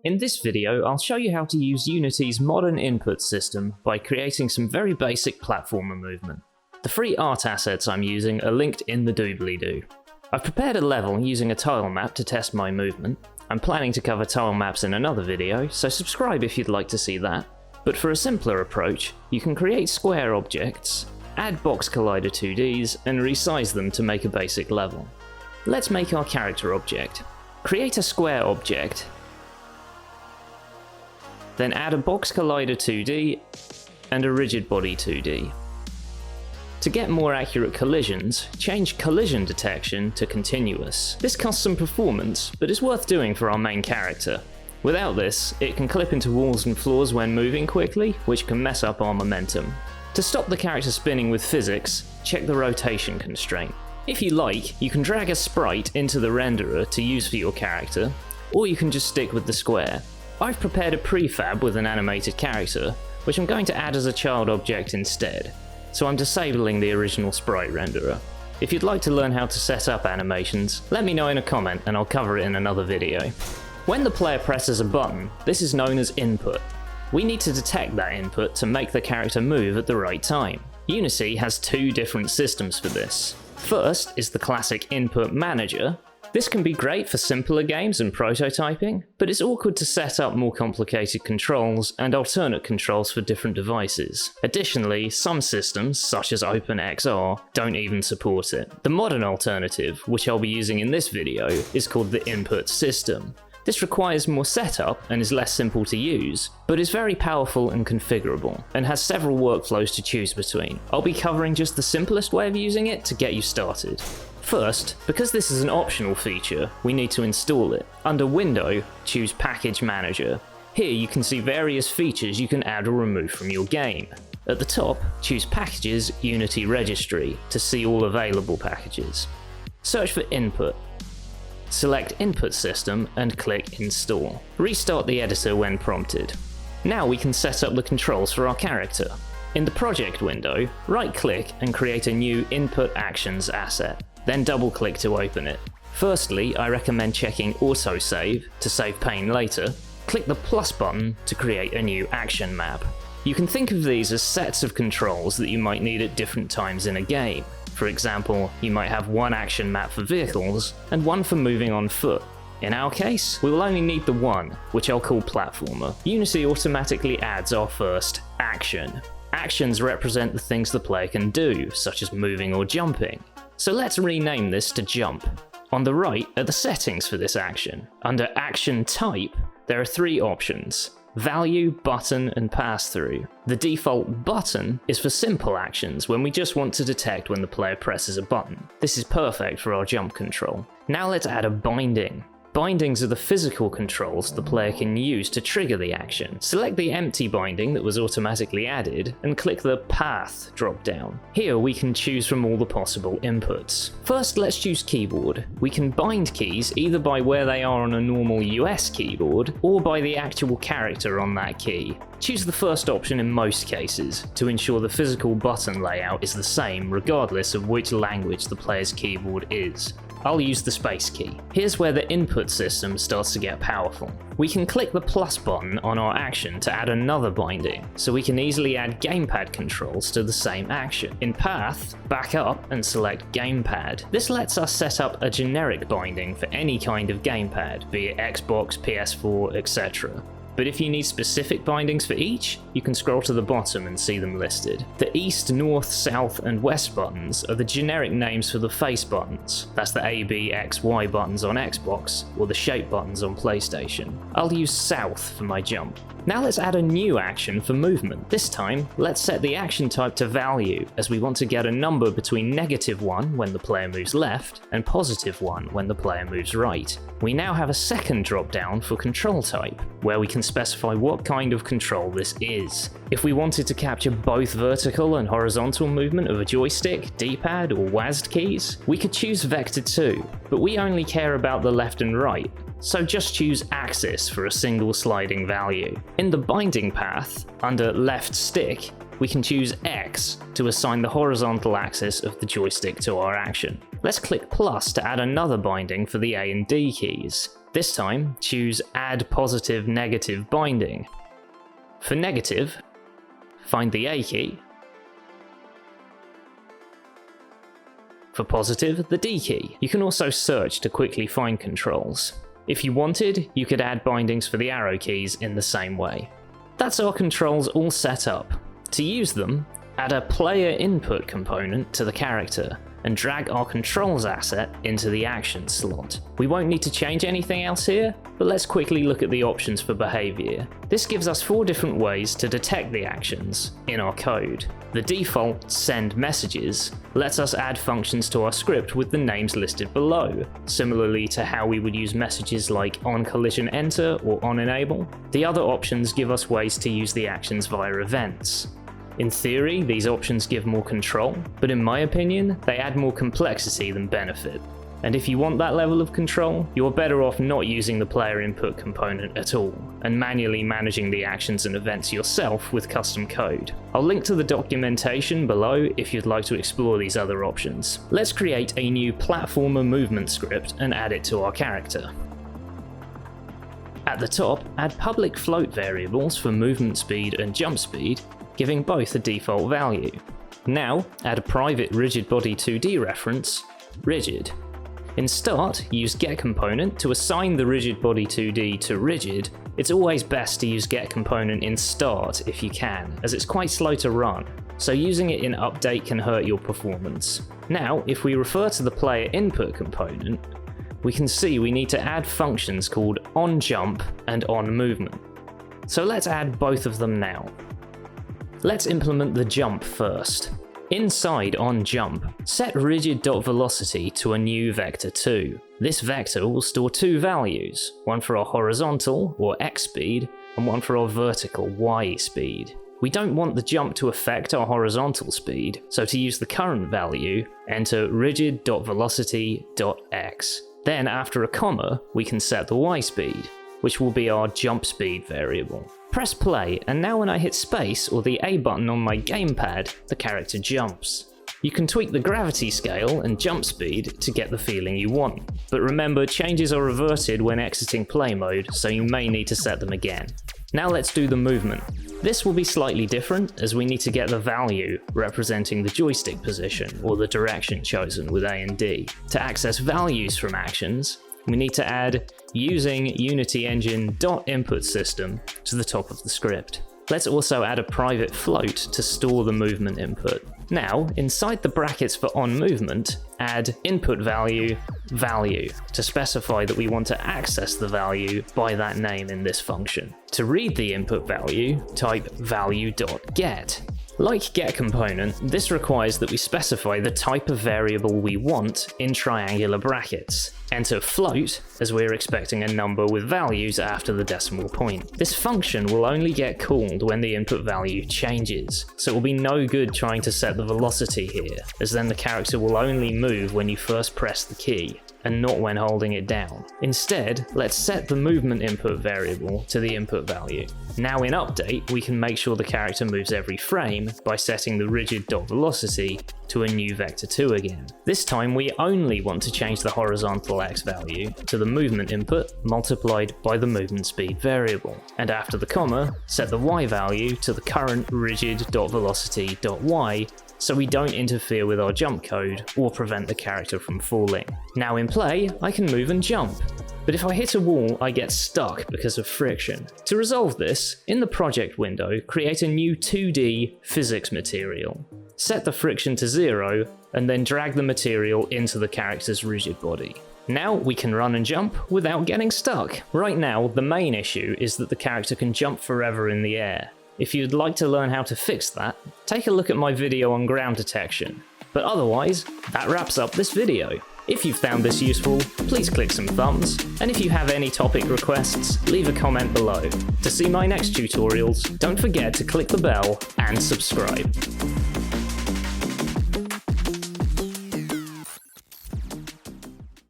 In this video, I'll show you how to use Unity's modern input system by creating some very basic platformer movement. The free art assets I'm using are linked in the doobly-doo. I've prepared a level using a tile map to test my movement. I'm planning to cover tile maps in another video, so subscribe if you'd like to see that. But for a simpler approach, you can create square objects, add box collider 2Ds, and resize them to make a basic level. Let's make our character object. Create a square object, then add a box collider 2D and a rigid body 2D. To get more accurate collisions, change collision detection to continuous. This costs some performance, but is worth doing for our main character. Without this, it can clip into walls and floors when moving quickly, which can mess up our momentum. To stop the character spinning with physics, check the rotation constraint. If you like, you can drag a sprite into the renderer to use for your character, or you can just stick with the square. I've prepared a prefab with an animated character, which I'm going to add as a child object instead, so I'm disabling the original sprite renderer. If you'd like to learn how to set up animations, let me know in a comment and I'll cover it in another video. When the player presses a button, this is known as input. We need to detect that input to make the character move at the right time. Unity has two different systems for this. First is the classic input manager. This can be great for simpler games and prototyping, but it's awkward to set up more complicated controls and alternate controls for different devices. Additionally, some systems, such as OpenXR, don't even support it. The modern alternative, which I'll be using in this video, is called the input system. This requires more setup and is less simple to use, but is very powerful and configurable, and has several workflows to choose between. I'll be covering just the simplest way of using it to get you started. First, because this is an optional feature, we need to install it. Under Window, choose Package Manager. Here you can see various features you can add or remove from your game. At the top, choose Packages Unity Registry to see all available packages. Search for Input. Select Input System and click Install. Restart the editor when prompted. Now we can set up the controls for our character. In the project window, right-click and create a new Input Actions asset. Then double-click to open it. Firstly, I recommend checking Autosave to save pain later. Click the plus button to create a new action map. You can think of these as sets of controls that you might need at different times in a game. For example, you might have one action map for vehicles and one for moving on foot. In our case, we will only need the one, which I'll call platformer. Unity automatically adds our first action. Actions represent the things the player can do, such as moving or jumping. So let's rename this to jump. On the right are the settings for this action. Under action type, there are three options: value, button, and pass-through. The default button is for simple actions when we just want to detect when the player presses a button. This is perfect for our jump control. Now let's add a binding. Bindings are the physical controls the player can use to trigger the action. Select the empty binding that was automatically added and click the Path drop-down. Here we can choose from all the possible inputs. First, let's choose keyboard. We can bind keys either by where they are on a normal US keyboard or by the actual character on that key. Choose the first option in most cases to ensure the physical button layout is the same regardless of which language the player's keyboard is. I'll use the space key. Here's where the input system starts to get powerful. We can click the plus button on our action to add another binding, so we can easily add gamepad controls to the same action. In Path, back up and select Gamepad. This lets us set up a generic binding for any kind of gamepad, be it Xbox, PS4, etc. But if you need specific bindings for each, you can scroll to the bottom and see them listed. The East, North, South, and West buttons are the generic names for the face buttons. That's the A, B, X, Y buttons on Xbox, or the shape buttons on PlayStation. I'll use South for my jump. Now let's add a new action for movement. This time, let's set the action type to value, as we want to get a number between -1 when the player moves left, and +1 when the player moves right. We now have a second drop-down for control type, where we can specify what kind of control this is. If we wanted to capture both vertical and horizontal movement of a joystick, D-pad, or WASD keys, we could choose Vector 2, but we only care about the left and right. So just choose axis for a single sliding value. In the binding path, under left stick, we can choose X to assign the horizontal axis of the joystick to our action. Let's click plus to add another binding for the A and D keys. This time, choose Add Positive Negative Binding. For negative, find the A key. For positive, the D key. You can also search to quickly find controls. If you wanted, you could add bindings for the arrow keys in the same way. That's our controls all set up. To use them, add a player input component to the character and drag our controls asset into the action slot. We won't need to change anything else here, but let's quickly look at the options for behavior. This gives us 4 different ways to detect the actions in our code. The default send messages lets us add functions to our script with the names listed below, similarly to how we would use messages like on collision enter or on enable. The other options give us ways to use the actions via events. In theory, these options give more control, but in my opinion, they add more complexity than benefit. And if you want that level of control, you're better off not using the player input component at all, and manually managing the actions and events yourself with custom code. I'll link to the documentation below if you'd like to explore these other options. Let's create a new platformer movement script and add it to our character. At the top, add public float variables for movement speed and jump speed, giving both a default value. Now, add a private rigid body 2D reference, rigid. In start, use getComponent to assign the rigid body 2D to rigid. It's always best to use getComponent in start if you can, as it's quite slow to run, so using it in update can hurt your performance. Now, if we refer to the player input component, we can see we need to add functions called onJump and onMovement. So let's add both of them now. Let's implement the jump first. Inside onJump, set rigid.velocity to a new vector 2. This vector will store 2 values, one for our horizontal, or x speed, and one for our vertical, y speed. We don't want the jump to affect our horizontal speed, so to use the current value, enter rigid.velocity.x. Then after a comma, we can set the y speed, which will be our jump speed variable. Press play, and now when I hit space or the A button on my gamepad, the character jumps. You can tweak the gravity scale and jump speed to get the feeling you want, but remember changes are reverted when exiting play mode, so you may need to set them again. Now let's do the movement. This will be slightly different as we need to get the value representing the joystick position or the direction chosen with A and D. To access values from actions, we need to add using UnityEngine.InputSystem to the top of the script. Let's also add a private float to store the movement input. Now, inside the brackets for onMovement, add input value, value, to specify that we want to access the value by that name in this function. To read the input value, type value.get. Like getComponent, this requires that we specify the type of variable we want in triangular brackets. Enter float, as we're expecting a number with values after the decimal point. This function will only get called when the input value changes, so it will be no good trying to set the velocity here, as then the character will only move when you first press the key, and not when holding it down. Instead, let's set the movement input variable to the input value. Now in update, we can make sure the character moves every frame by setting the rigid.velocity to a new vector 2 again. This time we only want to change the horizontal x value to the movement input multiplied by the movement speed variable, and after the comma, set the y value to the current rigid.velocity.y so we don't interfere with our jump code or prevent the character from falling. Now in play, I can move and jump, but if I hit a wall, I get stuck because of friction. To resolve this, in the project window, create a new 2D physics material. Set the friction to 0, and then drag the material into the character's rigid body. Now we can run and jump without getting stuck. Right now, the main issue is that the character can jump forever in the air. If you'd like to learn how to fix that, take a look at my video on ground detection. But otherwise, that wraps up this video. If you found this useful, please click some thumbs, and if you have any topic requests, leave a comment below. To see my next tutorials, don't forget to click the bell and subscribe.